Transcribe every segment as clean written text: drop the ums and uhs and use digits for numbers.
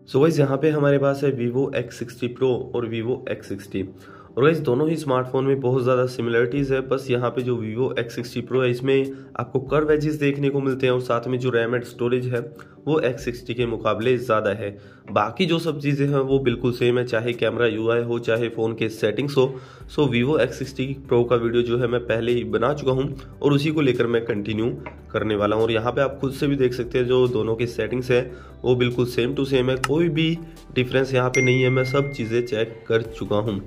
So guys यहाँ पे हमारे पास है Vivo X60 Pro और Vivo X60 और गाइस दोनों ही स्मार्टफोन में बहुत ज़्यादा सिमिलरिटीज़ है। बस यहाँ पे जो Vivo X60 Pro है इसमें आपको कर्व एजेस देखने को मिलते हैं और साथ में जो रैम एंड स्टोरेज है वो X60 के मुकाबले ज़्यादा है। बाकी जो सब चीज़ें हैं वो बिल्कुल सेम है, चाहे कैमरा UI हो चाहे फ़ोन के सेटिंग्स हो। सो Vivo X60 Pro का वीडियो जो है मैं पहले ही बना चुका हूँ और उसी को लेकर मैं कंटिन्यू करने वाला हूँ। और यहाँ पे आप खुद से भी देख सकते हैं जो दोनों की सेटिंग्स है वो बिल्कुल सेम टू सेम है, कोई भी डिफरेंस यहाँ पे नहीं है। मैं सब चीज़ें चेक कर चुका हूँ।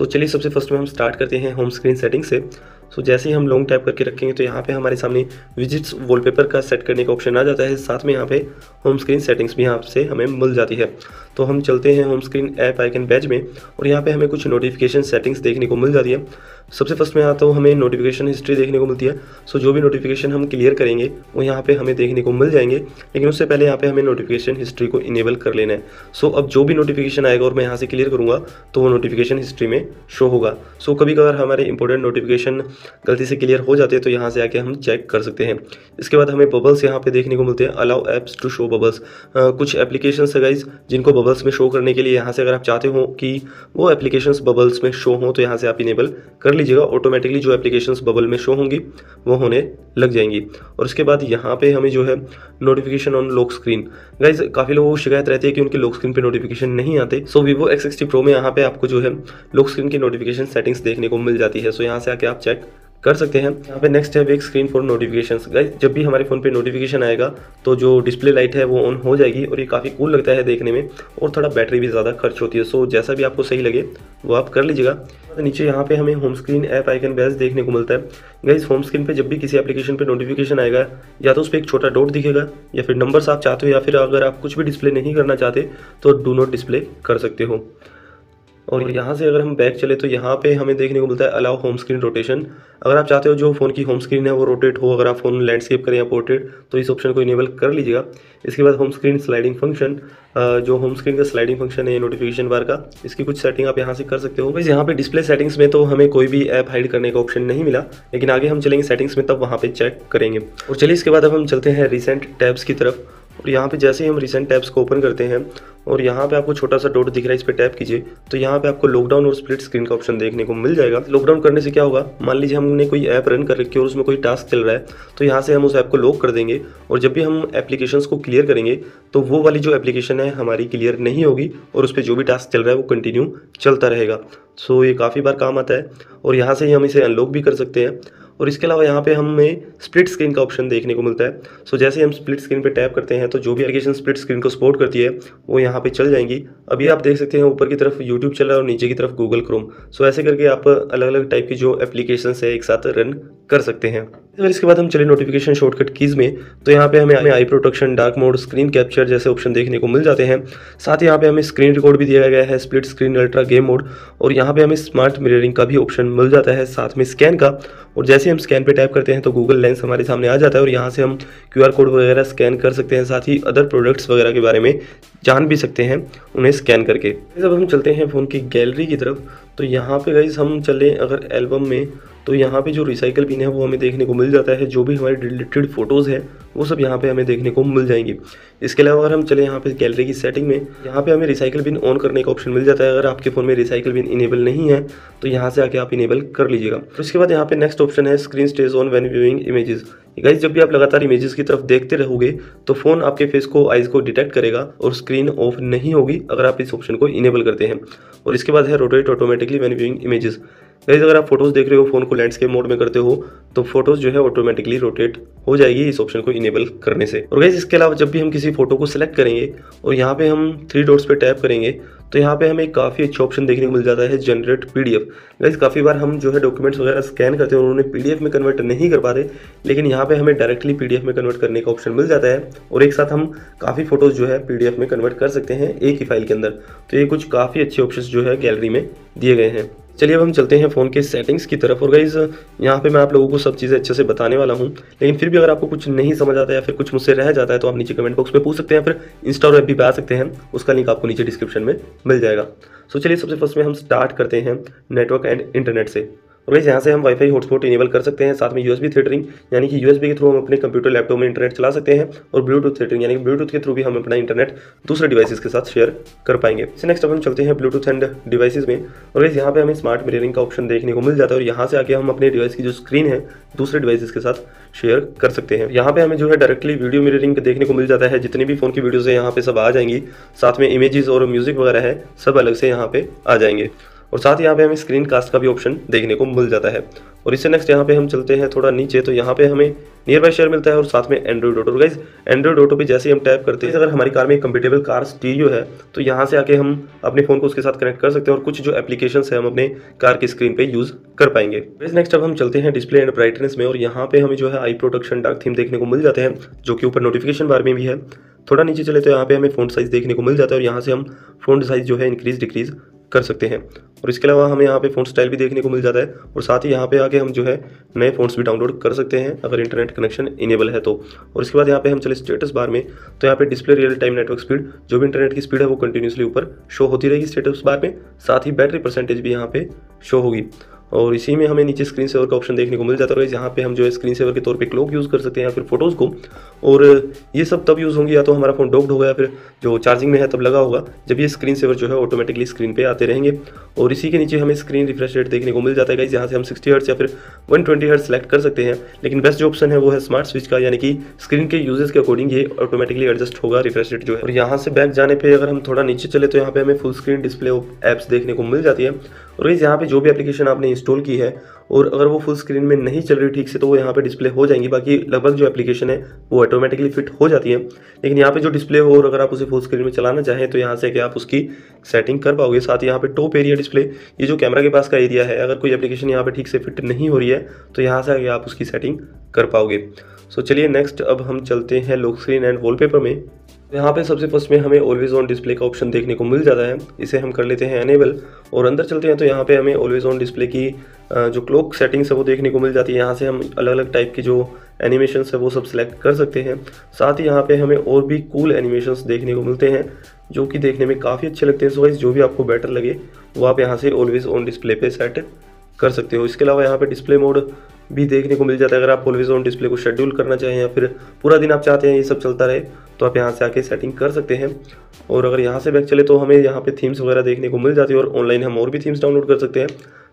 चलिए सबसे फर्स्ट में हम स्टार्ट करते हैं होम स्क्रीन सेटिंग से। जैसे ही हम लॉन्ग टैप करके रखेंगे तो यहाँ पे हमारे सामने विजिट्स वॉलपेपर का सेट करने का ऑप्शन आ जाता है। साथ में यहाँ पे होम स्क्रीन सेटिंग्स भी यहाँ से हमें मिल जाती है। तो हम चलते हैं home screen app icon badge में और यहाँ पे हमें कुछ नोटिफिकेशन सेटिंग्स देखने को मिल जाती है। सबसे फर्स्ट में आता हूँ हमें नोटिफिकेशन हिस्ट्री देखने को मिलती है। जो भी नोटिफिकेशन हम क्लियर करेंगे वो यहाँ पे हमें देखने को मिल जाएंगे, लेकिन उससे पहले यहाँ पे हमें नोटिफिकेशन हिस्ट्री को इनेबल कर लेना है। अब जो भी नोटिफिकेशन आएगा और मैं यहाँ से क्लियर करूँगा तो वो नोटिफिकेशन हिस्ट्री में शो होगा। कभी कभार हमारे इंपॉर्टेंट नोटिफिकेशन गलती से क्लियर हो जाते हैं तो यहाँ से आके हम चेक कर सकते हैं। इसके बाद हमें बबल्स यहाँ पे देखने को मिलते हैं, allow apps to show bubbles. कुछ एप्लीकेशंस है गाइज जिनको बबल्स में शो करने के लिए यहाँ से अगर आप चाहते हो कि वो एप्लीकेशंस बबल्स में शो हो तो यहाँ से आप इनेबल कर लीजिएगा। ऑटोमेटिकली जो एप्लीकेशंस बबल में शो होंगी वो होने लग जाएंगी। और उसके बाद यहाँ पे हमें जो है notification on lock screen. Guys काफ़ी लोगों को शिकायत रहती है कि उनके लॉक स्क्रीन पे नोटिफिकेशन नहीं आते। Vivo X60 Pro में यहाँ पे आपको जो है लॉक स्क्रीन की नोटिफिकेशन सेटिंग्स देखने को मिल जाती है। यहाँ से आके आप चेक कर सकते हैं। यहाँ पे नेक्स्ट है वेक स्क्रीन फॉर नोटिफिकेशंस। गाइस जब भी हमारे फ़ोन पे नोटिफिकेशन आएगा तो जो डिस्प्ले लाइट है वो ऑन हो जाएगी और ये काफ़ी कूल लगता है देखने में और थोड़ा बैटरी भी ज़्यादा खर्च होती है। जैसा भी आपको सही लगे वो आप कर लीजिएगा। नीचे यहाँ पे हमें home screen app icon badge देखने को मिलता है। गाइस होम स्क्रीन पे जब भी किसी एप्लीकेशन पे नोटिफिकेशन आएगा या तो उस पर एक छोटा डॉट दिखेगा या फिर नंबर्स आप चाहते हो, या फिर अगर आप कुछ भी डिस्प्ले नहीं करना चाहते तो डू नॉट डिस्प्ले कर सकते हो। और यहाँ से अगर हम बैक चले तो यहाँ पे हमें देखने को मिलता है अलाउ होम स्क्रीन रोटेशन। अगर आप चाहते हो जो फ़ोन की होम स्क्रीन है वो रोटेट हो, अगर आप फ़ोन लैंडस्केप करें या पोर्ट्रेट तो इस ऑप्शन को इनेबल कर लीजिएगा। इसके बाद होम स्क्रीन स्लाइडिंग फंक्शन, जो होम स्क्रीन का स्लाइडिंग फंक्शन है नोटिफिकेशन बार का, इसकी कुछ सेटिंग आप यहाँ से कर सकते हो। बस यहाँ पे डिस्प्ले सेटिंग्स में तो हमें कोई भी ऐप हाइड करने का ऑप्शन नहीं मिला, लेकिन आगे हम चलेंगे सेटिंग्स में तब वहाँ पे चेक करेंगे। और चलिए इसके बाद अब हम चलते हैं रिसेंट टैब्स की तरफ। और यहाँ पे जैसे ही हम रिसेंट टैब्स को ओपन करते हैं और यहाँ पे आपको छोटा सा डॉट दिख रहा है, इस पर टैप कीजिए तो यहाँ पे आपको लॉकडाउन और स्प्लिट स्क्रीन का ऑप्शन देखने को मिल जाएगा। लॉकडाउन करने से क्या होगा, मान लीजिए हमने कोई ऐप रन कर रखी है और उसमें कोई टास्क चल रहा है तो यहाँ से हम उस ऐप को लॉक कर देंगे और जब भी हम एप्लीकेशंस को क्लियर करेंगे तो वो वाली जो एप्लीकेशन है हमारी क्लियर नहीं होगी और उस पर जो भी टास्क चल रहा है वो कंटिन्यू चलता रहेगा। ये काफ़ी बार काम आता है और यहाँ से ही हम इसे अनलॉक भी कर सकते हैं। और इसके अलावा यहाँ पे हमें स्प्लिट स्क्रीन का ऑप्शन देखने को मिलता है। जैसे हम स्प्लिट स्क्रीन पे टैप करते हैं तो जो भी एप्लीकेशन स्प्लिट स्क्रीन को सपोर्ट करती है वो यहाँ पे चल जाएंगी। अभी आप देख सकते हैं ऊपर की तरफ यूट्यूब चल रहा है और नीचे की तरफ गूगल क्रोम। ऐसे करके आप अलग अलग टाइप की जो एप्लीकेशन है एक साथ रन कर सकते हैं। अगर इसके बाद हम चले नोटिफिकेशन शॉर्टकट कीज़ में तो यहाँ पे हमें आई protection, dark mode, screen capture जैसे ऑप्शन देखने को मिल जाते हैं। साथ ही यहाँ पे हमें स्क्रीन रिकॉर्ड भी दिया गया है, split screen, ultra game mode, और यहाँ पे हमें स्मार्ट मिररिंग का भी ऑप्शन मिल जाता है, साथ में स्कैन का। और जैसे हम स्कैन पे टैप करते हैं तो गूगल लेंस हमारे सामने आ जाता है और यहाँ से हम QR कोड वगैरह स्कैन कर सकते हैं, साथ ही अदर प्रोडक्ट्स वगैरह के बारे में जान भी सकते हैं उन्हें स्कैन करके। जब हम चलते हैं फ़ोन की गैलरी की तरफ तो यहाँ पे गाइस हम चले अगर एल्बम में तो यहाँ पे जो रिसाइकल बिन है वो हमें देखने को मिल जाता है। जो भी हमारी डिलीटेड फोटोज़ हैं वो सब यहाँ पे हमें देखने को मिल जाएंगी। इसके अलावा अगर हम चले यहाँ पे गैलरी की सेटिंग में, यहाँ पे हमें रिसाइकल बिन ऑन करने का ऑप्शन मिल जाता है। अगर आपके फ़ोन में रिसाइकल बिन इनेबल नहीं है तो यहाँ से आके आप इनेबल कर लीजिएगा। तो इसके बाद यहाँ पे नेक्स्ट ऑप्शन है screen stage on when viewing images. Guys जब भी आप लगातार इमेजेस की तरफ देखते रहोगे तो फ़ोन आपके फेस को, आइज़ को डिटेक्ट करेगा और स्क्रीन ऑफ नहीं होगी अगर आप इस ऑप्शन को इनेबल करते हैं। और इसके बाद है rotate automatically when viewing images. Guys अगर आप फोटोज़ देख रहे हो, फ़ोन को लैंडस्केप मोड में करते हो तो फोटोज़ जो है ऑटोमेटिकली रोटेट हो जाएगी इस ऑप्शन को इनेबल करने से। और गाइस इसके अलावा जब भी हम किसी फोटो को सिलेक्ट करेंगे और यहाँ पे हम 3 डॉट्स पे टैप करेंगे तो यहाँ पे हमें काफ़ी अच्छा ऑप्शन देखने को मिल जाता है, जनरेट PDF। गाइस काफ़ी बार हम जो है डॉक्यूमेंट्स वगैरह स्कैन करते हैं और उन्हें PDF में कन्वर्ट नहीं कर पाते, लेकिन यहाँ पे हमें डायरेक्टली PDF में कन्वर्ट करने का ऑप्शन मिल जाता है और एक साथ हम काफ़ी फोटोज़ जो है PDF में कन्वर्ट कर सकते हैं एक ही फाइल के अंदर। तो ये कुछ काफ़ी अच्छे ऑप्शन जो है गैलरी में दिए गए हैं। चलिए अब हम चलते हैं फ़ोन के सेटिंग्स की तरफ। और गाइस यहाँ पे मैं आप लोगों को सब चीज़ें अच्छे से बताने वाला हूँ, लेकिन फिर भी अगर आपको कुछ नहीं समझ आता है या फिर कुछ मुझसे रह जाता है तो आप नीचे कमेंट बॉक्स में पूछ सकते हैं, फिर इंस्टा और FB पे आ सकते हैं, उसका लिंक आपको नीचे डिस्क्रिप्शन में मिल जाएगा। चलिए सबसे फर्स्ट में हम स्टार्ट करते हैं नेटवर्क एंड इंटरनेट से। और गाइस यहाँ से हम वाईफाई हॉटस्पॉट इनेबल कर सकते हैं, साथ में यूएसबी थ्रेडरिंग यानी कि यूएसबी के थ्रू हम अपने कंप्यूटर लैपटॉप में इंटरनेट चला सकते हैं, और ब्लूटूथ थ्रेडरिंग यानी कि ब्लूटूथ के थ्रू भी हम अपना इंटरनेट दूसरे डिवाइसेस के साथ शेयर कर पाएंगे। नेक्स्ट अब हम चलते हैं ब्लूटूथ एंड डिवाइसेस में, और गाइस यहाँ पे हमें स्मार्ट मिररिंग का ऑप्शन देखने को मिल जाता है, और यहाँ से आके हम अपने डिवाइस की जो स्क्रीन है दूसरे डिवाइसेस के साथ शेयर कर सकते हैं। यहाँ पे हमें जो है डायरेक्टली वीडियो मिररिंग देखने को मिल जाता है, जितनी भी फोन की वीडियोस है यहाँ पे सब आ जाएंगी, साथ में इमेजेस और म्यूजिक वगैरह है सब अलग से यहाँ पे आ जाएंगे, और साथ ही यहाँ पे हमें स्क्रीन कास्ट का भी ऑप्शन देखने को मिल जाता है। और इससे नेक्स्ट यहाँ पे हम चलते हैं थोड़ा नीचे, तो यहाँ पे हमें नियर बाय शेयर मिलता है और साथ में Android auto. Guys Android auto पे जैसे ही हम टैप करते हैं, अगर हमारी कार में एक कंपेटेबल कार स्टीरियो है तो यहाँ से आके हम अपने फोन को उसके साथ कनेक्ट कर सकते हैं, और कुछ जो एप्लीकेशंस है हम अपने कार की स्क्रीन पे यूज कर पाएंगे। नेक्स्ट अब हम चलते हैं डिस्प्ले एंड ब्राइटनेस में, और यहाँ पे हमें जो है आई प्रोटेक्शन डार्क थीम देखने को मिल जाते हैं, जो कि ऊपर नोटिफिकेशन बार में भी है। थोड़ा नीचे चले तो यहाँ पे हमें फ़ॉन्ट साइज देखने को मिल जाता है, और यहाँ से हम फ़ॉन्ट साइज जो है इंक्रीज डिक्रीज कर सकते हैं, और इसके अलावा हमें यहाँ पे फ़ॉन्ट स्टाइल भी देखने को मिल जाता है, और साथ ही यहाँ पे आके हम जो है नए फ़ॉन्ट्स भी डाउनलोड कर सकते हैं अगर इंटरनेट कनेक्शन इनेबल है तो। और इसके बाद यहाँ पे हम चले स्टेटस बार में, तो यहाँ पे display real time network speed, जो भी इंटरनेट की स्पीड है वो कंटिन्यूसली ऊपर शो होती रहेगी स्टेटस बार में, साथ ही बैटरी परसेंटेज भी यहाँ पे शो होगी। और इसी में हमें नीचे स्क्रीन सेवर का ऑप्शन देखने को मिल जाता है, यहाँ पे हम जो है स्क्रीन सेवर के तौर पे क्लॉक यूज़ कर सकते हैं या फिर फोटोज़ को, और ये सब तब यूज़ होंगी या तो हमारा फ़ोन डॉक्ड होगा या फिर जो चार्जिंग में है तब लगा होगा, जब ये स्क्रीन सेवर जो है ऑटोमेटिकली स्क्रीन पे आते रहेंगे। और इसी के नीचे हमें स्क्रीन रिफ्रेश रेट देखने को मिल जाता है गाइस, यहाँ से हम 60 हर्ट्ज या फिर 120 हर्ट्ज सेलेक्ट कर सकते हैं, लेकिन बेस्ट जो ऑप्शन है वो है स्मार्ट स्विच का, यानी कि स्क्रीन के यूजेस के अकॉर्डिंग ये ऑटोमेटिकली एडजस्ट होगा रिफ्रेश रेट जो है। और यहाँ से बैक जाने पर अगर हम थोड़ा नीचे चले तो यहाँ पे हमें फुल स्क्रीन डिस्प्ले ऐप्स देखने को मिल जाती है, और गाइस यहाँ पे जो भी एप्लीकेशन आपने इंस्टॉल की है और अगर वो फुल स्क्रीन में नहीं चल रही ठीक से तो वो यहाँ पे डिस्प्ले हो जाएंगी, बाकी लगभग जो एप्लीकेशन है वो ऑटोमेटिकली फिट हो जाती है। लेकिन यहाँ पे जो डिस्प्ले हो और अगर आप उसे फुल स्क्रीन में चलाना चाहें तो यहाँ से कि आप उसकी सेटिंग कर पाओगे। साथ ही यहाँ पे टॉप एरिया डिस्प्ले, ये जो कैमरा के पास का एरिया है, अगर कोई एप्लीकेशन यहाँ पे ठीक से फिट नहीं हो रही है तो यहाँ से आगे आप उसकी सेटिंग कर पाओगे। सो चलिए नेक्स्ट अब हम चलते हैं लॉक स्क्रीन एंड वॉलपेपर में। यहाँ पे सबसे फर्स्ट में हमें ऑलवेज ऑन डिस्प्ले का ऑप्शन देखने को मिल जाता है, इसे हम कर लेते हैं एनेबल, और अंदर चलते हैं तो यहाँ पे हमें ऑलवेज ऑन डिस्प्ले की जो क्लॉक सेटिंग्स है वो देखने को मिल जाती है। यहाँ से हम अलग अलग टाइप की जो एनिमेशंस है वो सब सिलेक्ट कर सकते हैं। साथ ही यहाँ पे हमें और भी कूल एनिमेशंस देखने को मिलते हैं जो कि देखने में काफ़ी अच्छे लगते हैं। सो गाइस जो भी आपको बेटर लगे वो आप यहाँ से ऑलवेज ऑन डिस्प्ले पे सेट कर सकते हो। इसके अलावा यहाँ पे डिस्प्ले मोड भी देखने को मिल जाता है, अगर आप ऑलवेज ऑन डिस्प्ले को शेड्यूल करना चाहें या फिर पूरा दिन आप चाहते हैं ये सब चलता रहे तो आप यहाँ से आके सेटिंग कर सकते हैं। और अगर यहाँ से बैक चले तो हमें यहाँ पे थीम्स वगैरह देखने को मिल जाती है, और ऑनलाइन हम और भी थीम्स डाउनलोड कर सकते हैं।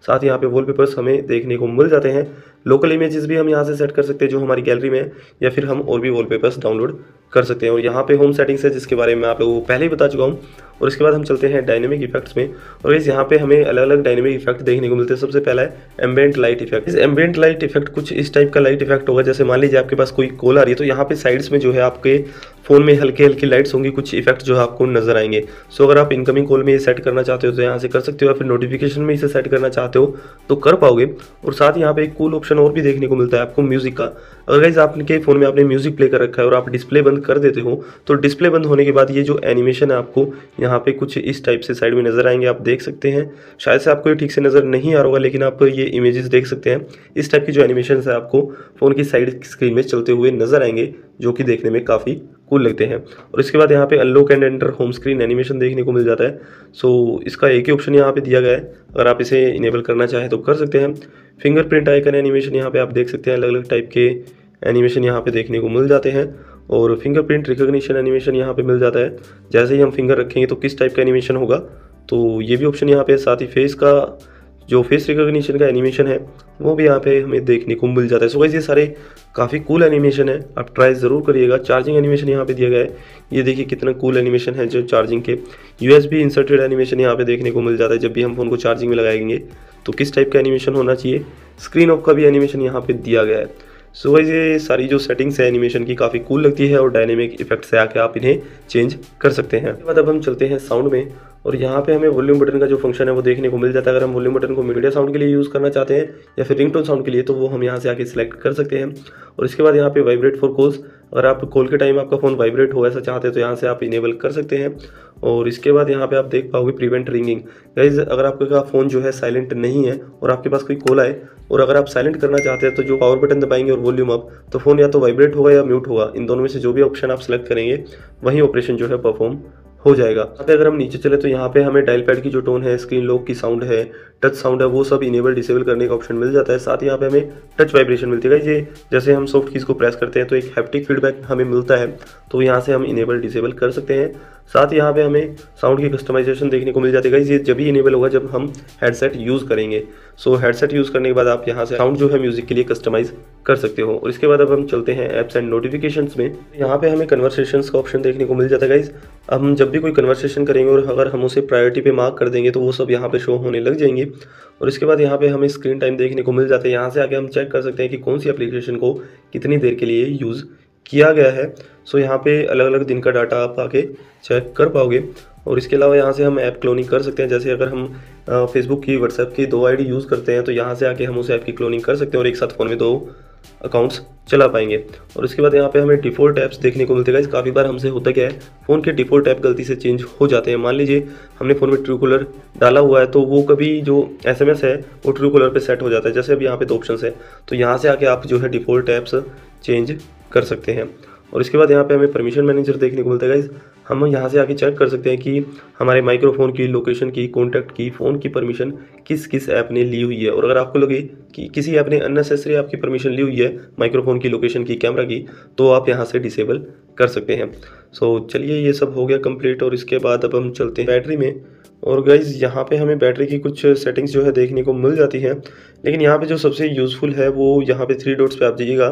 साथ ही यहाँ पे वॉलपेपर्स हमें देखने को मिल जाते हैं, लोकल इमेजेस भी हम यहाँ से सेट कर सकते हैं जो हमारी गैलरी में है, या फिर हम और भी वॉलपेपर्स डाउनलोड कर सकते हैं। और यहाँ पे होम सेटिंग्स है जिसके बारे में आप लोगों को पहले ही बता चुका हूँ। और इसके बाद हम चलते हैं डायनेमिक इफेक्ट्स में, और इस यहाँ पे हमें अलग अलग डायनेमिक इफेक्ट देखने को मिलते हैं। सबसे पहला है एम्बिएंट लाइट इफेक्ट। इस एम्बिएंट लाइट इफेक्ट कुछ इस टाइप का लाइट इफेक्ट होगा, जैसे मान लीजिए आपके पास कोई कॉल आ रही है तो यहाँ पे साइड्स में जो है आपके फोन में हल्की हल्की लाइट्स होंगी, कुछ इफेक्ट जो है आपको नजर आएंगे। सो अगर आप इनकमिंग कॉल में ये सेट करना चाहते हो तो यहाँ से कर सकते हो, या फिर नोटिफिकेशन में इसे सेट करना चाहते हो तो कर पाओगे। और साथ ही यहाँ पे एक कूल ऑप्शन और भी देखने को मिलता है आपको म्यूजिक का। अगर गाइस आपके फोन में आपने म्यूजिक प्ले कर रखा है और आप डिस्प्ले बंद कर देते हो तो डिस्प्ले बंद होने के बाद ये जो एनिमेशन है आपको यहाँ पे कुछ इस टाइप से साइड में नजर आएंगे, आप देख सकते हैं। शायद से आपको ये ठीक से नजर नहीं आ रहा होगा, लेकिन आप ये इमेजेस देख सकते हैं। इस टाइप की जो एनिमेशन है आपको फोन की साइड स्क्रीन में चलते हुए नजर आएंगे, जो कि देखने में काफ़ी कूल लगते हैं। और इसके बाद यहाँ पे unlock and enter home screen animation देखने को मिल जाता है। सो इसका एक ही ऑप्शन यहाँ पे दिया गया है, अगर आप इसे इनेबल करना चाहें तो कर सकते हैं। फिंगरप्रिंट आइकन एनिमेशन यहाँ पे आप देख सकते हैं, अलग अलग टाइप के एनिमेशन यहाँ पे देखने को मिल जाते हैं। और फिंगरप्रिंट रिकॉग्निशन एनिमेशन यहाँ पे मिल जाता है, जैसे ही हम फिंगर रखेंगे तो किस टाइप का एनिमेशन होगा, तो ये भी ऑप्शन यहाँ पे। साथ ही फेस का जो फेस रिकॉग्निशन का एनिमेशन है वो भी यहाँ पे हमें देखने को मिल जाता है। सो गाइस ये सारे काफ़ी कूल एनिमेशन है, आप ट्राई ज़रूर करिएगा। चार्जिंग एनिमेशन यहाँ पे दिया गया है, ये देखिए कितना कूल एनिमेशन है जो चार्जिंग के। यूएसबी इंसर्टेड एनिमेशन यहाँ पे देखने को मिल जाता है, जब भी हम फ़ोन को चार्जिंग में लगाएंगे तो किस टाइप का एनिमेशन होना चाहिए। स्क्रीन ऑफ का भी एनिमेशन यहाँ पे दिया गया है। सो गाइस ये सारी जो सेटिंग्स है एनिमेशन की काफ़ी कूल लगती है, और डायनेमिक इफेक्ट से आके आप इन्हें चेंज कर सकते हैं। उसके बाद अब हम चलते हैं साउंड में, और यहाँ पे हमें वॉल्यूम बटन का जो फंक्शन है वो देखने को मिल जाता है। अगर हम वॉल्यूम बटन को मीडिया साउंड के लिए यूज़ करना चाहते हैं या फिर रिंगटोन साउंड के लिए तो वो हम यहाँ से आके सिलेक्ट कर सकते हैं। और इसके बाद यहाँ पे वाइब्रेट फॉर कॉल्स, अगर आप कॉल के टाइम आपका फ़ोन वाइब्रेट हो ऐसा चाहते हैं तो यहाँ से आप इनेबल कर सकते हैं। और इसके बाद यहाँ पे आप देख पाओगे प्रिवेंट रिंगिंग। गाइस अगर आपका फ़ोन जो है साइलेंट नहीं है और आपके पास कोई कॉल आए और अगर आप साइलेंट करना चाहते हैं तो जो पावर बटन दबाएंगे और वॉल्यूम अप, तो फ़ोन या तो वाइब्रेट होगा या म्यूट होगा, इन दोनों में से जो भी ऑप्शन आप सेलेक्ट करेंगे वही ऑपरेशन जो है परफॉर्म हो जाएगा। यहाँ पे अगर हम नीचे चले तो यहाँ पे हमें डायल पैड की जो टोन है, स्क्रीन लॉक की साउंड है, टच साउंड है, वो सब इनेबल डिसेबल करने का ऑप्शन मिल जाता है। साथ ही यहाँ पे हमें टच वाइब्रेशन मिलती है। ये जैसे हम सॉफ्ट कीज को प्रेस करते हैं तो एक हैप्टिक फीडबैक हमें मिलता है, तो यहाँ से हम इनेबल डिसेबल कर सकते हैं। साथ ही यहाँ पे हमें साउंड की कस्टमाइजेशन देखने को मिल जाती है। ये जब भी इनेबल होगा जब हम हेडसेट यूज़ करेंगे। सो हेडसेट यूज़ करने के बाद आप यहाँ से साउंड जो है म्यूजिक के लिए कस्टमाइज कर सकते हो। और इसके बाद अब हम चलते हैं ऐप्स एंड नोटिफिकेशंस में। यहाँ पे हमें कन्वर्सेशंस का ऑप्शन देखने को मिल जाता है गाइज। हम जब भी कोई कन्वर्सेशन करेंगे और अगर हम उसे प्रायोरिटी पे मार्क कर देंगे तो वो सब यहाँ पे शो होने लग जाएंगे। और इसके बाद यहाँ पे हमें स्क्रीन टाइम देखने को मिल जाता है। यहाँ से आगे हम चेक कर सकते हैं कि कौन सी एप्लीकेशन को कितनी देर के लिए यूज़ किया गया है। सो यहाँ पे अलग अलग दिन का डाटा आप आके चेक कर पाओगे। और इसके अलावा यहाँ से हम ऐप क्लोनिंग कर सकते हैं। जैसे अगर हम फेसबुक की, व्हाट्सएप की 2 आईडी यूज़ करते हैं तो यहाँ से आके हम उस ऐप की क्लोनिंग कर सकते हैं और एक साथ फ़ोन में 2 अकाउंट्स चला पाएंगे। और उसके बाद यहाँ पे हमें डिफ़ॉल्ट ऐप्स देखने को मिलते हैं। काफ़ी बार हमसे होता क्या है, फ़ोन के डिफ़ॉल्ट ऐप गलती से चेंज हो जाते हैं। मान लीजिए हमने फ़ोन में ट्रू कॉलर डाला हुआ है तो वो कभी जो SMS है वो ट्रू कॉलर पे सेट हो जाता है। जैसे अभी यहाँ पे 2 ऑप्शन है, तो यहाँ से आके आप जो है डिफ़ॉल्ट ऐप्स चेंज कर सकते हैं। और इसके बाद यहाँ पे हमें परमिशन मैनेजर देखने को मिलता है गाइस। हम यहाँ से आके चेक कर सकते हैं कि हमारे माइक्रोफोन की, लोकेशन की, कॉन्टैक्ट की, फ़ोन की परमिशन किस किस ऐप ने ली हुई है। और अगर आपको लगे कि किसी ऐप ने अननेसेसरी आपकी परमिशन ली हुई है माइक्रोफोन की, लोकेशन की, कैमरा की, तो आप यहाँ से डिसेबल कर सकते हैं। सो चलिए ये सब हो गया कंप्लीट। और इसके बाद अब हम चलते हैं बैटरी में। और गाइज़ यहाँ पे हमें बैटरी की कुछ सेटिंग्स जो है देखने को मिल जाती हैं, लेकिन यहाँ पे जो सबसे यूज़फुल है वो यहाँ पे 3 डॉट्स पे आप जाइएगा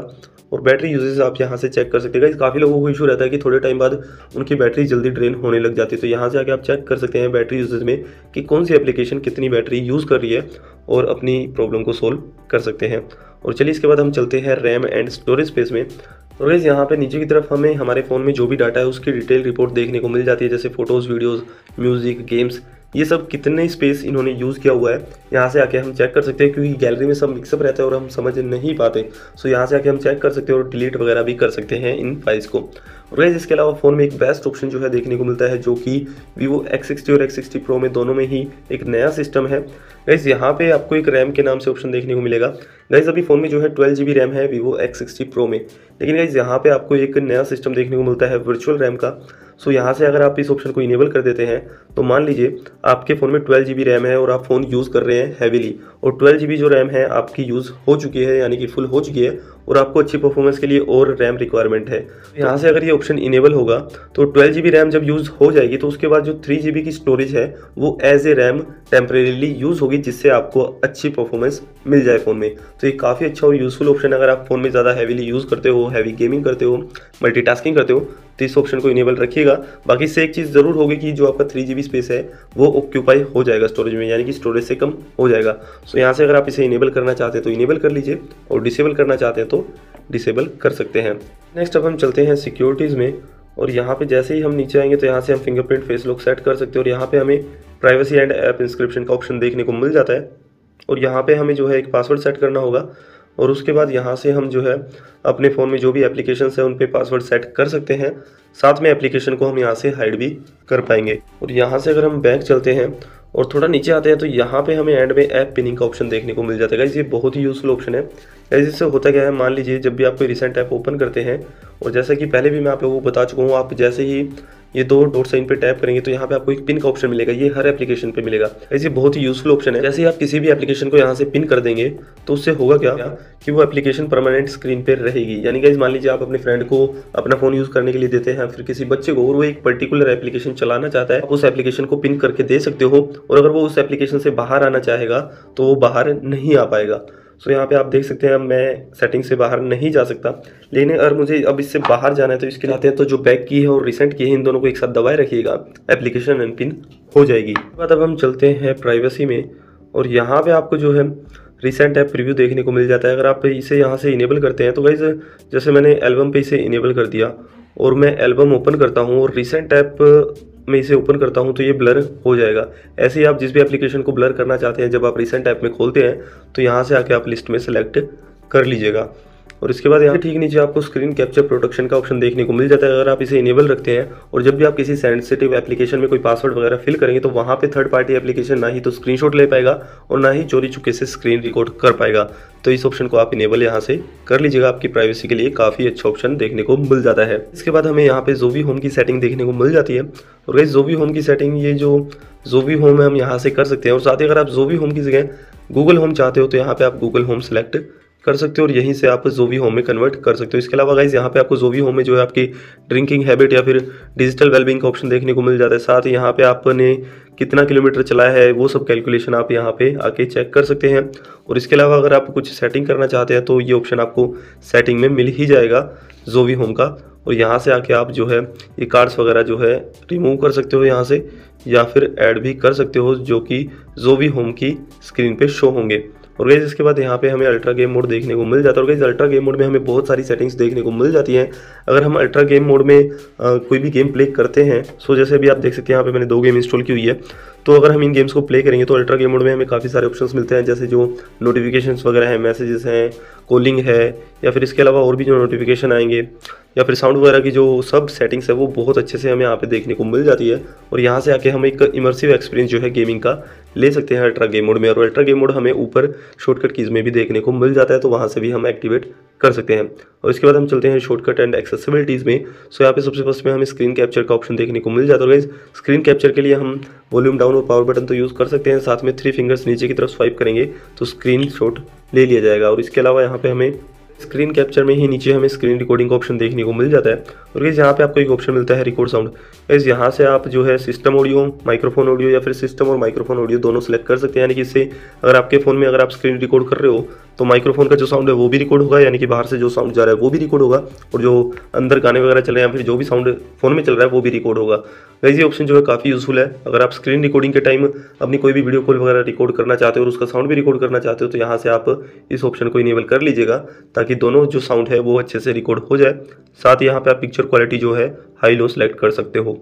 और बैटरी यूजेज आप यहाँ से चेक कर सकते हैं। गाइस काफ़ी लोगों को इशू रहता है कि थोड़े टाइम बाद उनकी बैटरी जल्दी ड्रेन होने लग जाती है, तो यहाँ से आके आप चेक कर सकते हैं बैटरी यूजेज में कि कौन सी एप्लीकेशन कितनी बैटरी यूज़ कर रही है और अपनी प्रॉब्लम को सोल्व कर सकते हैं। और चलिए इसके बाद हम चलते हैं रैम एंड स्टोरेज स्पेस में। तो गाइस यहाँ पे नीचे की तरफ हमें हमारे फ़ोन में जो भी डाटा है उसकी डिटेल रिपोर्ट देखने को मिल जाती है, जैसे फ़ोटोज़, वीडियोज़, म्यूज़िक, गेम्स, ये सब कितने स्पेस इन्होंने यूज़ किया हुआ है यहाँ से आके हम चेक कर सकते हैं, क्योंकि गैलरी में सब मिक्सअप रहता है और हम समझ नहीं पाते। सो यहाँ से आके हम चेक कर सकते हैं और डिलीट वगैरह भी कर सकते हैं इन फाइल्स को। और गाइस इसके अलावा फ़ोन में एक बेस्ट ऑप्शन जो है देखने को मिलता है, जो कि Vivo X60 और X60 Pro में दोनों में ही एक नया सिस्टम है। गाइस यहाँ पे आपको एक रैम के नाम से ऑप्शन देखने को मिलेगा। गाइस अभी फ़ोन में जो है 12 GB रैम है Vivo X60 Pro में, लेकिन गाइस यहाँ पे आपको एक नया सिस्टम देखने को मिलता है वर्चुअल रैम का। सो यहाँ से अगर आप इस ऑप्शन को इनेबल कर देते हैं तो मान लीजिए आपके फ़ोन में 12 GB रैम है और आप फ़ोन यूज़ कर रहे हैं हैवीली, और 12 GB जो रैम है आपकी यूज़ हो चुकी है, यानी कि फुल हो चुकी है, और आपको अच्छी परफॉर्मेंस के लिए और रैम रिक्वायरमेंट है। यहाँ से अगर ये ऑप्शन इनेबल होगा तो 12 GB रैम जब यूज़ हो जाएगी तो उसके बाद जो 3 GB की स्टोरेज है वो as a RAM temporarily use होगी, जिससे आपको अच्छी परफॉर्मेंस मिल जाए फ़ोन में। तो ये काफ़ी अच्छा और यूज़फुल ऑप्शन है अगर आप फ़ोन में ज़्यादा हैवीली यूज़ करते हो, हैवी गेमिंग करते हो, मल्टीटास्किंग करते हो, तो इस ऑप्शन को इनेबल रखिएगा। बाकी इससे एक चीज़ ज़रूर होगी कि जो आपका 3 GB स्पेस है वो ऑक्यूपाई हो जाएगा स्टोरेज में, यानी कि स्टोरेज से कम हो जाएगा। सो यहाँ से अगर आप इसे इनेबल करना चाहते हैं तो इनेबल कर लीजिए और डिसेबल करना चाहते हैं तो डिसेबल कर सकते हैं। नेक्स्ट अब हम चलते हैं सिक्योरिटीज़ में। और यहाँ पे जैसे ही हम नीचे आएंगे तो यहाँ से हम फिंगरप्रिंट फेस लॉक सेट कर सकते हैं और यहाँ पे हमें प्राइवेसी एंड ऐप इंस्क्रिप्शन का ऑप्शन देखने को मिल जाता है। और यहाँ पे हमें जो है एक पासवर्ड सेट करना होगा और उसके बाद यहाँ से हम जो है अपने फ़ोन में जो भी एप्लीकेशंस है उन पे पासवर्ड सेट कर सकते हैं। साथ में एप्लीकेशन को हम यहाँ से हाइड भी कर पाएंगे। और यहाँ से अगर हम बैक चलते हैं और थोड़ा नीचे आते हैं तो यहाँ पे हमें एंड में ऐप पिनिंग का ऑप्शन देखने को मिल जाता है। गाइस ये बहुत ही यूज़फुल ऑप्शन है। गाइस इससे होता क्या है, मान लीजिए जब भी आप कोई रिसेंट ऐप ओपन करते हैं, और जैसा कि पहले भी मैं आप लोगों को बता चुका हूँ, आप जैसे ही ये 2 डॉट साइन पे टैप करेंगे तो यहाँ पे आपको एक पिन का ऑप्शन मिलेगा। ये हर एप्लीकेशन पे मिलेगा। ऐसे बहुत ही यूज़फुल ऑप्शन है। जैसे ही आप किसी भी एप्लीकेशन को यहाँ से पिन कर देंगे तो उससे होगा क्या कि वो एप्लीकेशन परमानेंट स्क्रीन पे रहेगी। यानी गाइस मान लीजिए आप अपने फ्रेंड को अपना फ़ोन यूज़ करने के लिए देते हैं, फिर किसी बच्चे को, और वो एक पर्टिकुलर एप्लीकेशन चलाना चाहता है, उस एप्लीकेशन को पिन करके दे सकते हो, और अगर वो उस एप्लीकेशन से बाहर आना चाहेगा तो वो बाहर नहीं आ पाएगा। सो यहाँ पे आप देख सकते हैं मैं सेटिंग से बाहर नहीं जा सकता, लेकिन अगर मुझे अब इससे बाहर जाना है तो इसके लिए तो जो बैक की है और रिसेंट की है इन दोनों को एक साथ दबाए रखिएगा, एप्लीकेशन अनपिन हो जाएगी। बाद अब हम चलते हैं प्राइवेसी में और यहाँ पे आपको जो है रिसेंट ऐप प्रीव्यू देखने को मिल जाता है। अगर आप इसे यहाँ से इनेबल करते हैं तो गाइस जैसे मैंने एल्बम पे इसे इनेबल कर दिया और मैं एल्बम ओपन करता हूँ और रिसेंट ऐप में इसे ओपन करता हूँ तो ये ब्लर हो जाएगा। ऐसे ही आप जिस भी एप्लीकेशन को ब्लर करना चाहते हैं जब आप रिसेंट ऐप में खोलते हैं तो यहाँ से आके आप लिस्ट में सेलेक्ट कर लीजिएगा। और इसके बाद यहाँ ठीक नीचे आपको स्क्रीन कैप्चर प्रोटेक्शन का ऑप्शन देखने को मिल जाता है। अगर आप इसे इनेबल रखते हैं और जब भी आप किसी सेंसिटिव एप्लीकेशन में कोई पासवर्ड वगैरह फिल करेंगे तो वहाँ पे थर्ड पार्टी एप्लीकेशन ना ही तो स्क्रीनशॉट ले पाएगा और ना ही चोरी चुपके से स्क्रीन रिकॉर्ड कर पाएगा। तो इस ऑप्शन को आप इनेबल यहाँ से कर लीजिएगा, आपकी प्राइवेसी के लिए काफ़ी अच्छा ऑप्शन देखने को मिल जाता है। इसके बाद हमें यहाँ पे ज़ोवी होम की सेटिंग देखने को मिल जाती है। और गाइस ज़ोवी होम की सेटिंग, ये जो ज़ोवी होम है हम यहाँ से कर सकते हैं। और साथ ही अगर आप ज़ोवी होम की जगह गूगल होम चाहते हो तो यहाँ पे आप गूगल होम सेलेक्ट कर सकते हो और यहीं से आप ज़ोवी होम में कन्वर्ट कर सकते हो। इसके अलावा गाइस यहाँ पे आपको ज़ोवी होम में जो है आपकी ड्रिंकिंग हैबिट या फिर डिजिटल वेलबींग का ऑप्शन देखने को मिल जाता है। साथ ही यहाँ पे आपने कितना किलोमीटर चलाया है वो सब कैलकुलेशन आप यहाँ पे आके चेक कर सकते हैं। और इसके अलावा अगर आप कुछ सेटिंग करना चाहते हैं तो ये ऑप्शन आपको सेटिंग में मिल ही जाएगा ज़ोवी होम का। और यहाँ से आके आप जो है ये कार्ड्स वगैरह जो है रिमूव कर सकते हो यहाँ से, या फिर ऐड भी कर सकते हो जो कि ज़ोवी होम की स्क्रीन पे शो होंगे। और गाइस इसके बाद यहाँ पे हमें अल्ट्रा गेम मोड देखने को मिल जाता है। और गाइस अल्ट्रा गेम मोड में हमें बहुत सारी सेटिंग्स देखने को मिल जाती हैं। अगर हम अल्ट्रा गेम मोड में कोई भी गेम प्ले करते हैं, सो जैसे अभी आप देख सकते हैं यहाँ पे मैंने 2 गेम इंस्टॉल की हुई है। तो अगर हम इन गेम्स को प्ले करेंगे तो अल्ट्रा गेम मोड में हमें काफ़ी सारे ऑप्शंस मिलते हैं, जैसे जो नोटिफिकेशंस वगैरह हैं, मैसेजेस हैं, कॉलिंग है, या फिर इसके अलावा और भी जो नोटिफिकेशन आएंगे या फिर साउंड वगैरह की जो सब सेटिंग्स है वो बहुत अच्छे से हमें यहाँ पे देखने को मिल जाती है। और यहाँ से आके हम एक इमर्सिव एक्सपीरियंस जो है गेमिंग का ले सकते हैं अल्ट्रा गेम मोड में। और अल्ट्रा गेम मोड हमें ऊपर शॉर्टकट कीज़ में भी देखने को मिल जाता है, तो वहाँ से भी हम एक्टिवेट कर सकते हैं। और इसके बाद हम चलते हैं शॉर्टकट एंड एक्सेसिबिलिटीज़ में। सो यहाँ पे सबसे फर्स्ट में हमें स्क्रीन कैप्चर का ऑप्शन देखने को मिल जाता है। और गाइस स्क्रीन कैप्चर के लिए हम वॉल्यूम डाउन और पावर बटन तो यूज़ कर सकते हैं, साथ में 3 फिंगर्स नीचे की तरफ स्वाइप करेंगे तो स्क्रीन शॉट ले लिया जाएगा। और इसके अलावा यहाँ पे हमें स्क्रीन कैप्चर में ही नीचे हमें स्क्रीन रिकॉर्डिंग का ऑप्शन देखने को मिल जाता है। और गाइस यहाँ पे आपको एक ऑप्शन मिलता है रिकॉर्ड साउंड। गाइस यहाँ से आप जो है सिस्टम ऑडियो, माइक्रोफोन ऑडियो या फिर सिस्टम और माइक्रोफोन ऑडियो दोनों सेलेक्ट कर सकते हैं। यानी कि इससे अगर आपके फ़ोन में अगर आप स्क्रीन रिकॉर्ड कर रहे हो तो माइक्रोफोन का जो साउंड है वो भी रिकॉर्ड होगा, यानी कि बाहर से जो साउंड जा रहा है वो भी रिकॉर्ड होगा, और जो अंदर गाने वगैरह चल रहे हैं या फिर जो भी साउंड फोन में चल रहा है वो भी रिकॉर्ड होगा। गाइस ये ऑप्शन जो है काफ़ी यूजफुल है। अगर आप स्क्रीन रिकॉर्डिंग के टाइम अपनी कोई भी वीडियो कॉल वगैरह रिकॉर्ड करना चाहते हो और उसका साउंड भी रिकॉर्ड करना चाहते हो तो यहाँ से आप इस ऑप्शन को इनेबल कर लीजिएगा, ताकि दोनों जो साउंड है वो अच्छे से रिकॉर्ड हो जाए। साथ ही यहाँ पे आप पिक्चर क्वालिटी जो है हाई लो सेलेक्ट कर सकते हो।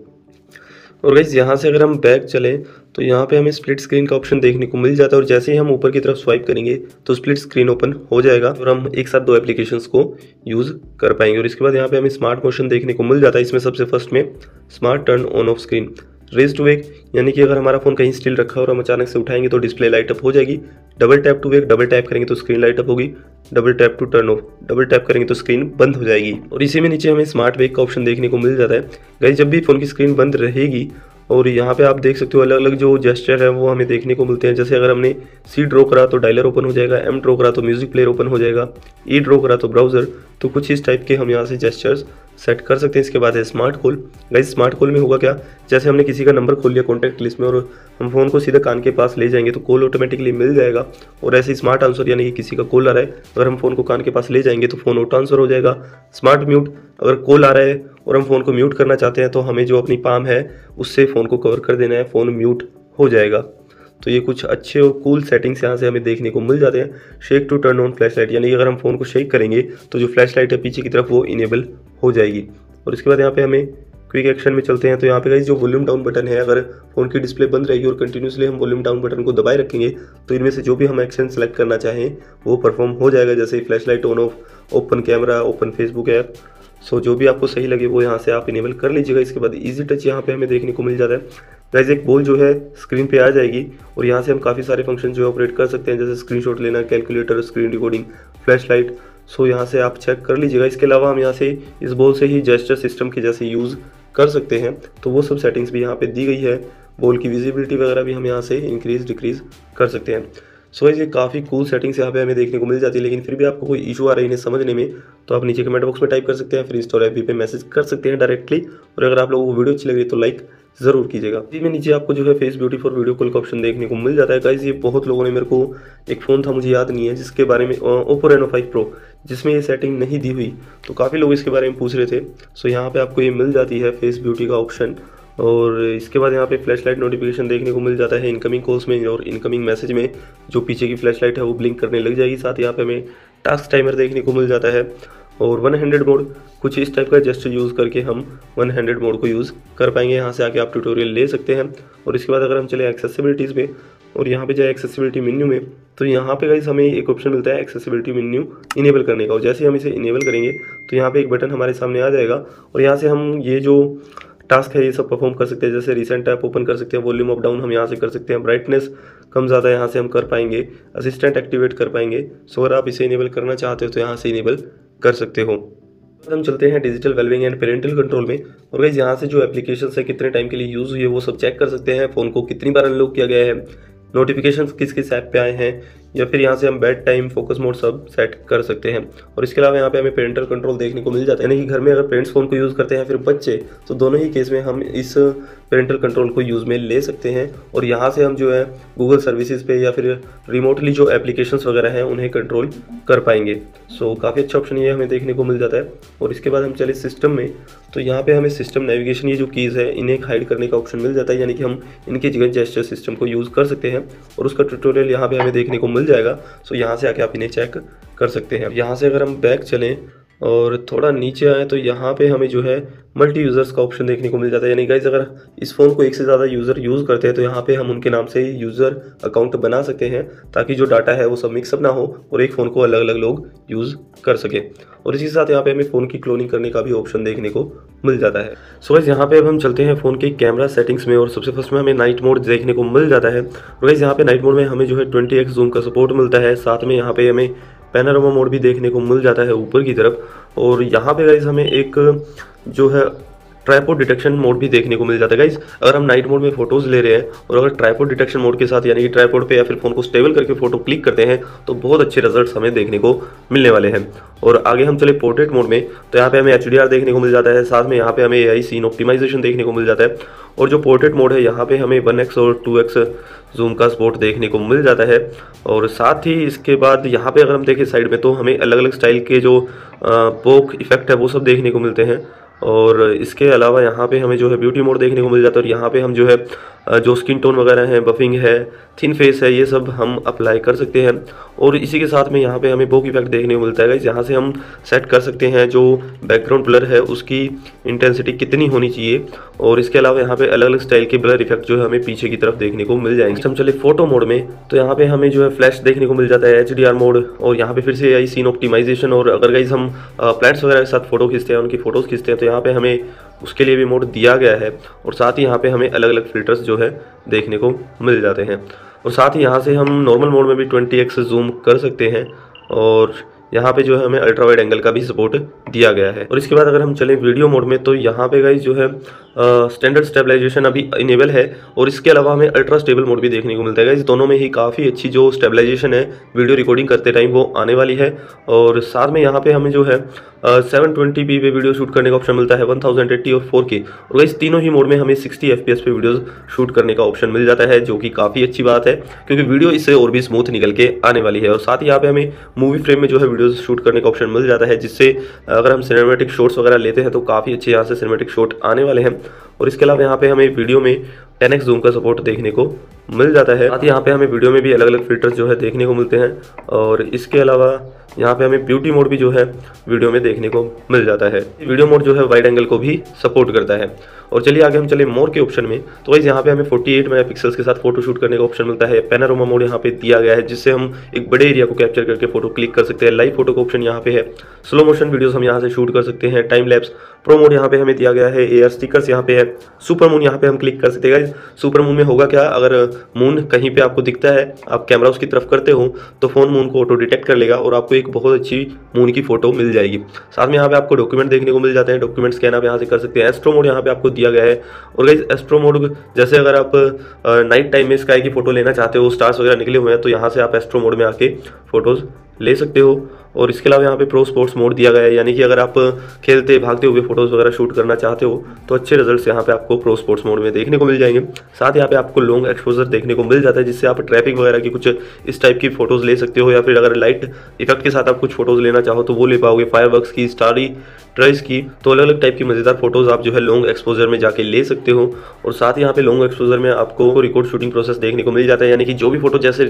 और गाइस यहाँ से अगर हम बैक चलें तो यहाँ पे हमें स्प्लिट स्क्रीन का ऑप्शन देखने को मिल जाता है। और जैसे ही हम ऊपर की तरफ स्वाइप करेंगे तो स्प्लिट स्क्रीन ओपन हो जाएगा और हम एक साथ 2 एप्लीकेशंस को यूज़ कर पाएंगे। और इसके बाद यहाँ पे हमें स्मार्ट मोशन देखने को मिल जाता है। इसमें सबसे फर्स्ट में smart turn on off screen, raise to wake, यानी कि अगर हमारा फ़ोन कहीं स्टिल रखा है और हम अचानक से उठाएंगे तो डिस्प्ले लाइट अप हो जाएगी। Double tap to wake, double tap करेंगे तो स्क्रीन लाइट अप होगी। Double tap to turn off, double tap करेंगे तो स्क्रीन बंद हो जाएगी। और इसी में नीचे हमें स्मार्ट वेक का ऑप्शन देखने को मिल जाता है। गाइस जब भी फ़ोन की स्क्रीन बंद रहेगी और यहाँ पे आप देख सकते हो अलग अलग जो जेस्चर है वो हमें देखने को मिलते हैं। जैसे अगर हमने C ड्रॉ करा तो डायलर ओपन हो जाएगा, M ड्रॉ करा तो म्यूजिक प्लेयर ओपन हो जाएगा, E ड्रॉ करा तो ब्राउजर। तो कुछ इस टाइप के हम यहाँ से जेस्चर्स सेट कर सकते हैं। इसके बाद है smart call. Guys smart call में होगा क्या, जैसे हमने किसी का नंबर खोल लिया कॉन्टैक्ट लिस्ट में और हम फ़ोन को सीधा कान के पास ले जाएंगे तो कॉल ऑटोमेटिकली मिल जाएगा। और ऐसे स्मार्ट आंसर, यानी कि किसी का कॉल आ रहा है, अगर हम फ़ोन को कान के पास ले जाएंगे तो फ़ोन ऑटो आंसर हो जाएगा। स्मार्ट म्यूट, अगर कॉल आ रहा है और हम फ़ोन को म्यूट करना चाहते हैं तो हमें जो अपनी पाम है उससे फ़ोन को कवर कर देना है, फ़ोन म्यूट हो जाएगा। तो ये कुछ अच्छे और कूल सेटिंग्स यहाँ से हमें देखने को मिल जाते हैं। Shake to turn on flash light, यानी कि अगर हम फ़ोन को शेक करेंगे तो जो फ्लैश लाइट है पीछे की तरफ वो इनेबल हो जाएगी। और इसके बाद यहाँ पे हमें क्विक एक्शन में चलते हैं। तो यहाँ पे गाइस जो वॉल्यूम डाउन बटन है, अगर फ़ोन की डिस्प्ले बंद रहेगी और कंटिन्यूसली हम वॉल्यूम डाउन बटन को दबाए रखेंगे तो इनमें से जो भी हम एक्शन सेलेक्ट करना चाहें वो परफॉर्म हो जाएगा। जैसे flash light on off, open camera, open Facebook app. So जो भी आपको सही लगे वो यहाँ से आप इनेबल कर लीजिएगा। इसके बाद इजी टच यहाँ पे हमें देखने को मिल जाता है। गाइस एक बॉल जो है स्क्रीन पे आ जाएगी और यहाँ से हम काफ़ी सारे फंक्शन जो है ऑपरेट कर सकते हैं, जैसे स्क्रीनशॉट लेना, calculator, screen recording, flash light. So यहाँ से आप चेक कर लीजिएगा। इसके अलावा हम यहाँ से इस बॉल से ही जेस्चर सिस्टम के जैसे यूज़ कर सकते हैं, तो वो सब सेटिंग्स भी यहाँ पे दी गई है। बॉल की विजिबिलिटी वगैरह भी हम यहाँ से इंक्रीज डिक्रीज कर सकते हैं। सो गाइस ये काफ़ी कूल सेटिंग्स यहाँ पे हमें देखने को मिल जाती है। लेकिन फिर भी आपको कोई इशू आ रही है इन्हें समझने में तो आप नीचे कमेंट बॉक्स में टाइप कर सकते हैं, फिर इंस्टॉल ऐप पे मैसेज कर सकते हैं डायरेक्टली। और अगर आप लोगों को वीडियो अच्छी लग रही है तो लाइक ज़रूर कीजिएगा। इसी में नीचे आपको जो है face beauty for video call का ऑप्शन देखने को मिल जाता है। गाइस ये बहुत लोगों ने मेरे को, एक फ़ोन था मुझे याद नहीं है जिसके बारे में, ओप्पो रेनो 5 प्रो, जिसमें ये सेटिंग नहीं दी हुई, तो काफ़ी लोग इसके बारे में पूछ रहे थे। सो यहाँ पे आपको ये मिल जाती है फेस ब्यूटी का ऑप्शन। और इसके बाद यहाँ पे फ्लैश लाइट नोटिफिकेशन देखने को मिल जाता है इनकमिंग कॉल्स में, और इनकमिंग मैसेज में जो पीछे की फ्लैश लाइट है वो ब्लिंक करने लग जाएगी। साथ ही यहाँ पे हमें टास्क टाइमर देखने को मिल जाता है। और 1 हैंडेड मोड, कुछ इस टाइप का जेस्चर यूज़ करके हम 1 हैंडेड मोड को यूज़ कर पाएंगे। यहाँ से आके आप ट्यूटोरियल ले सकते हैं। और इसके बाद अगर हम चले एक्सेसिबिलिटीज़ में और यहाँ पे जाए एक्सेसिबिलिटी मेन्यू में, तो यहाँ पे गाइस हमें एक ऑप्शन मिलता है एक्सेसिबिलिटी मेन्यू इनेबल करने का। और जैसे हम इसे इनेबल करेंगे तो यहाँ पे एक बटन हमारे सामने आ जाएगा और यहाँ से हम ये जो टास्क है ये सब परफॉर्म कर सकते हैं। जैसे रिसेंट ऐप ओपन कर सकते हैं, वॉल्यूम अप डाउन हम यहाँ से कर सकते हैं, ब्राइटनेस कम ज़्यादा यहाँ से हम कर पाएंगे, असिस्टेंट एक्टिवेट कर पाएंगे। सो अगर आप इसे इनेबल करना चाहते हो तो यहाँ से इनेबल कर सकते हो। हम चलते हैं digital wellbeing and parental control में, और गाइस यहाँ से जो एप्लीकेशन है कितने टाइम के लिए यूज़ हुई है वो सब चेक कर सकते हैं। फ़ोन को कितनी बार अनलॉक किया गया है, नोटिफिकेशन किस किस ऐप पे आए हैं, या फिर यहाँ से हम बेड टाइम, फोकस मोड सब सेट कर सकते हैं। और इसके अलावा यहाँ पे हमें पेरेंटल कंट्रोल देखने को मिल जाता है, यानी कि घर में अगर पेरेंट्स फ़ोन को यूज़ करते हैं फिर बच्चे, तो दोनों ही केस में हम इस पेरेंटल कंट्रोल को यूज़ में ले सकते हैं। और यहाँ से हम जो है गूगल सर्विसेज पे या फिर रिमोटली जो एप्लीकेशंस वगैरह हैं उन्हें कंट्रोल कर पाएंगे। सो काफ़ी अच्छा ऑप्शन ये हमें देखने को मिल जाता है। और इसके बाद हम चले सिस्टम में, तो यहाँ पे हमें सिस्टम नेविगेशन, ये जो कीज़ है इन्हें हाइड करने का ऑप्शन मिल जाता है, यानी कि हम इनके जगह जेस्चर सिस्टम को यूज़ कर सकते हैं और उसका ट्यूटोरियल यहाँ पे हमें देखने को मिल जाएगा। सो यहाँ से आके आप इन्हें चेक कर सकते हैं। यहाँ से अगर हम बैक चलें और थोड़ा नीचे आए तो यहाँ पे हमें जो है मल्टी यूज़र्स का ऑप्शन देखने को मिल जाता है, यानी गाइस अगर इस फ़ोन को एक से ज़्यादा यूज़र यूज़ करते हैं तो यहाँ पे हम उनके नाम से यूज़र अकाउंट बना सकते हैं, ताकि जो डाटा है वो सब मिक्सअप ना हो और एक फ़ोन को अलग अलग लोग यूज़ कर सकें। और इसी के साथ यहाँ पे हमें फ़ोन की क्लोनिंग करने का भी ऑप्शन देखने को मिल जाता है। सो गाइस यहाँ पे अब हम चलते हैं फ़ोन के कैमरा सेटिंग्स में, और सबसे फर्स्ट में हमें नाइट मोड देखने को मिल जाता है। और गाइस यहाँ पे नाइट मोड में हमें जो है 20x जूम का सपोर्ट मिलता है, साथ में यहाँ पे हमें पैनोरामा मोड भी देखने को मिल जाता है ऊपर की तरफ। और यहाँ पे गाइस हमें एक जो है ट्राइपॉड डिटेक्शन मोड भी देखने को मिल जाता है। गाइस अगर हम नाइट मोड में फोटोज़ ले रहे हैं और अगर ट्राइपॉड डिटेक्शन मोड के साथ, यानी कि ट्राइपॉड पे या फिर फ़ोन को स्टेबल करके फ़ोटो क्लिक करते हैं तो बहुत अच्छे रिजल्ट्स हमें देखने को मिलने वाले हैं। और आगे हम चले पोर्ट्रेट मोड में, तो यहाँ पे हमें HDR देखने को मिल जाता है, साथ में यहाँ पे हमें AI सीन ऑप्टिमाइजेशन देखने को मिल जाता है। और जो पोर्ट्रेट मोड है यहाँ पे हमें 1x और 2x जूम का सपोर्ट देखने को मिल जाता है। और साथ ही इसके बाद यहाँ पे अगर हम देखें साइड में, तो हमें अलग अलग स्टाइल के जो पोक इफेक्ट है वो सब देखने को मिलते हैं। और इसके अलावा यहाँ पे हमें जो है ब्यूटी मोड देखने को मिल जाता है, और यहाँ पे हम जो है जो स्किन टोन वगैरह है, बफिंग है, थिन फेस है, ये सब हम अप्लाई कर सकते हैं। और इसी के साथ में यहाँ पे हमें पोक इफेक्ट देखने को मिलता है। यहाँ से हम सेट कर सकते हैं जो बैकग्राउंड ब्लर है उसकी इंटेंसिटी कितनी होनी चाहिए। और इसके अलावा यहाँ पे अलग अलग स्टाइल के ब्लर इफेक्ट जो है हमें पीछे की तरफ देखने को मिल जाएंगे। हम चले फोटो मोड में, तो यहाँ पे हमें जो है फ्लैश देखने को मिल जाता है, HDR मोड, और यहाँ पे फिर से AI सीन ऑप्टिमाइजेशन। और अगर गाइस हम प्लांट्स वगैरह के साथ फोटो खींचते हैं, उनकी फोटोज़ खींचते हैं, तो यहाँ पे हमें उसके लिए भी मोड दिया गया है। और साथ ही यहाँ पे हमें अलग अलग फिल्टर्स जो है देखने को मिल जाते हैं। और साथ ही यहाँ से हम नॉर्मल मोड में भी 20x जूम कर सकते हैं, और यहाँ पे जो है हमें अल्ट्रा वाइड एंगल का भी सपोर्ट दिया गया है। और इसके बाद अगर हम चलें वीडियो मोड में, तो यहाँ पे गाइस जो है स्टैंडर्ड स्टेबलाइजेशन अभी इनेबल है, और इसके अलावा हमें अल्ट्रा स्टेबल मोड भी देखने को मिलता है। गाइस दोनों में ही काफ़ी अच्छी जो स्टेबलाइजेशन है वीडियो रिकॉर्डिंग करते टाइम वो आने वाली है। और साथ में यहाँ पे हमें जो है 720p पे वीडियो शूट करने का ऑप्शन मिलता है, 1080 और 4K। और गाइस तीनों ही मोड में हमें 60 FPS पे वीडियोस शूट करने का ऑप्शन मिल जाता है, जो कि काफ़ी अच्छी बात है, क्योंकि वीडियो इससे और भी स्मूथ निकल के आने वाली है। और साथ ही यहाँ पे हमें मूवी फ्रेम में जो है वीडियोस शूट करने का ऑप्शन मिल जाता है, जिससे अगर हम सिनेमैटिक शॉट्स वगैरह लेते हैं तो काफ़ी अच्छे यहाँ से सिनेमैटिक शॉट आने वाले हैं। और इसके अलावा यहाँ पे हमें वीडियो में 10x जूम का सपोर्ट देखने को मिल जाता है। साथ ही यहाँ पे हमें वीडियो में भी अलग अलग फिल्टर्स जो है देखने को मिलते हैं। और इसके अलावा यहाँ पे हमें ब्यूटी मोड भी जो है वीडियो में देखने को मिल जाता है। वीडियो मोड जो है वाइड एंगल को भी सपोर्ट करता है। और चलिए आगे हम चले मोर के ऑप्शन में, तो गाइस यहाँ पे हमें 48 मेगापिक्सल्स के साथ फोटो शूट करने का ऑप्शन मिलता है। पैनोरामा मोड यहाँ पे दिया गया है, जिससे हम एक बड़े एरिया को कैप्चर करके फोटो क्लिक कर सकते हैं। लाइव फोटो का ऑप्शन यहाँ पे है, स्लो मोशन वीडियोस हम यहाँ से शूट कर सकते हैं। टाइम लैप्स प्रो मोड यहाँ पे हमें दिया गया है, AR स्टिकर्स यहाँ पे है, सुपर मून यहाँ पे हम क्लिक कर सकते हैं। गाइस सुपर मून में होगा क्या, अगर मून कहीं पे आपको दिखता है, आप कैमरा उसकी तरफ करते हो, तो फोन मून को ऑटो डिटेक्ट कर लेगा और आपको एक बहुत अच्छी मून की फोटो मिल जाएगी। साथ में यहाँ पे आपको डॉक्यूमेंट देखने को मिल जाते हैं, डॉक्यूमेंट स्कैन आप यहाँ से कर सकते हैं। एस्ट्रो मोड यहाँ पे आपको दिया गया है। और गाइस एस्ट्रो मोड जैसे अगर आप नाइट टाइम में स्काई की फोटो लेना चाहते हो, स्टार्स वगैरह निकले हुए हैं, तो यहाँ से आप एस्ट्रो मोड में आके फोटोज ले सकते हो। और इसके अलावा यहाँ पे प्रो स्पोर्ट्स मोड दिया गया है, यानी कि अगर आप खेलते भागते हुए फोटोज़ वगैरह शूट करना चाहते हो तो अच्छे रिजल्ट्स यहाँ पे आपको प्रो स्पोर्ट्स मोड में देखने को मिल जाएंगे। साथ ही यहाँ पे आपको लॉन्ग एक्सपोजर देखने को मिल जाता है, जिससे आप ट्रैफिक वगैरह की कुछ इस टाइप की फोटोज़ ले सकते हो, या फिर अगर लाइट इफेक्ट के साथ आप कुछ फोटोज़ लेना चाहो तो वो ले पाओगे। फायरवर्क्स की, स्टारी ट्राइस की, तो अलग अलग टाइप की मज़ेदार फोटोज़ आप जो है लॉन्ग एक्सपोजर में जाके ले सकते हो। और साथ ही यहाँ पे लॉन्ग एक्सपोजर में आपको रिकॉर्ड शूटिंग प्रोसेस देखने को मिल जाता है, यानी कि जो भी फोटो जैसे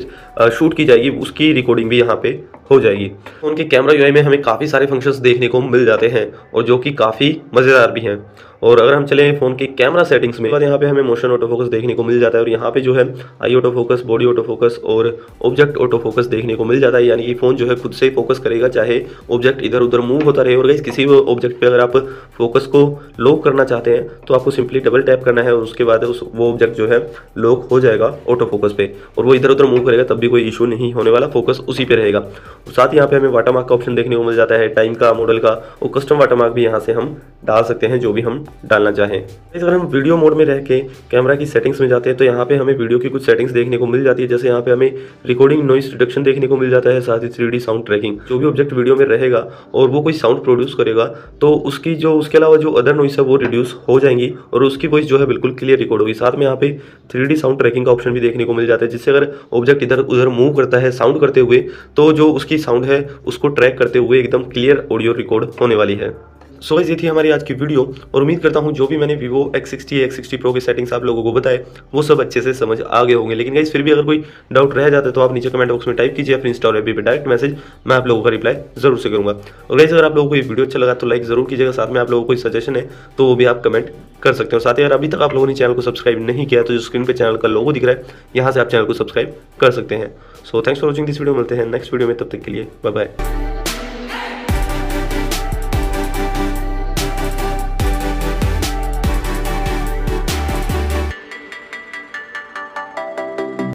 शूट की जाएगी उसकी रिकॉर्डिंग भी यहाँ पे हो जाएगी। उनके कैमरा यूआई में हमें काफ़ी सारे फंक्शंस देखने को मिल जाते हैं, और जो कि काफ़ी मज़ेदार भी हैं। और अगर हम चले फ़ोन के कैमरा सेटिंग्स में, यहाँ पे हमें मोशन ऑटो फोकस देखने को मिल जाता है और यहाँ पे जो है eye auto focus, body auto focus और ऑब्जेक्ट ऑटो फोकस देखने को मिल जाता है। यानी कि फ़ोन जो है खुद से ही फोकस करेगा, चाहे ऑब्जेक्ट इधर उधर मूव होता रहे। और गाइस किसी भी ऑब्जेक्ट पे अगर आप फोकस को लॉक करना चाहते हैं तो आपको सिंपली डबल टैप करना है और उसके बाद वो ऑब्जेक्ट जो है लॉक हो जाएगा ऑटो फोकस पे और वो इधर उधर मूव करेगा, तब भी कोई इशू नहीं होने वाला, फोकस उसी पे रहेगा। और साथ ही यहाँ पे हमें वाटरमार्क का ऑप्शन देखने को मिल जाता है, टाइम का, मॉडल का और कस्टम वाटरमार्क भी यहाँ से हम डाल सकते हैं जो भी हम डालना चाहें। अगर हम वीडियो मोड में रह के कैमरा की सेटिंग्स में जाते हैं तो यहाँ पे हमें वीडियो की कुछ सेटिंग्स देखने को मिल जाती है। जैसे यहाँ पे हमें रिकॉर्डिंग नॉइस रिडक्शन देखने को मिल जाता है, साथ ही 3D साउंड ट्रैकिंग। जो भी ऑब्जेक्ट वीडियो में रहेगा और वो कोई साउंड प्रोड्यूस करेगा तो उसकी जो उसके अलावा जो अदर नॉइस है वो रिड्यूस हो जाएंगी और उसकी वॉइस जो है बिल्कुल क्लियर रिकॉर्ड होगी। साथ में यहाँ पे 3D साउंड ट्रैकिंग का ऑप्शन भी देखने को मिल जाता है, जिससे अगर ऑब्जेक्ट इधर उधर मूव करता है साउंड करते हुए तो जो उसकी साउंड है उसको ट्रैक करते हुए एकदम क्लियर ऑडियो रिकॉर्ड होने वाली है। सो गाइस ये थी हमारी आज की वीडियो और उम्मीद करता हूँ जो भी मैंने Vivo X60 X60 Pro की सेटिंग्स आप लोगों को बताए वो सब अच्छे से समझ आ गए होंगे। लेकिन गाइस फिर भी अगर कोई डाउट रह जाता है तो आप नीचे कमेंट बॉक्स में टाइप कीजिए, फिर इंस्टा और एफबी पे डायरेक्ट मैसेज, मैं आप लोगों का रिप्लाई जरूर से करूँगा। और गाइस अगर आप लोगों को ये वीडियो अच्छा लगा तो लाइक जरूर कीजिएगा, साथ में आप लोगों को कोई सजेशन है तो वो भी आप कमेंट कर सकते हो। साथ ही अगर अभी तक आप लोगों ने चैनल को सब्सक्राइब नहीं किया तो जो स्क्रीन पे चैनल का लोगो दिख रहा है यहाँ से आप चैनल को सब्सक्राइब कर सकते हैं। So thanks for watching this video, मिलते हैं नेक्स्ट वीडियो में, तब तक के लिए बाय बाय।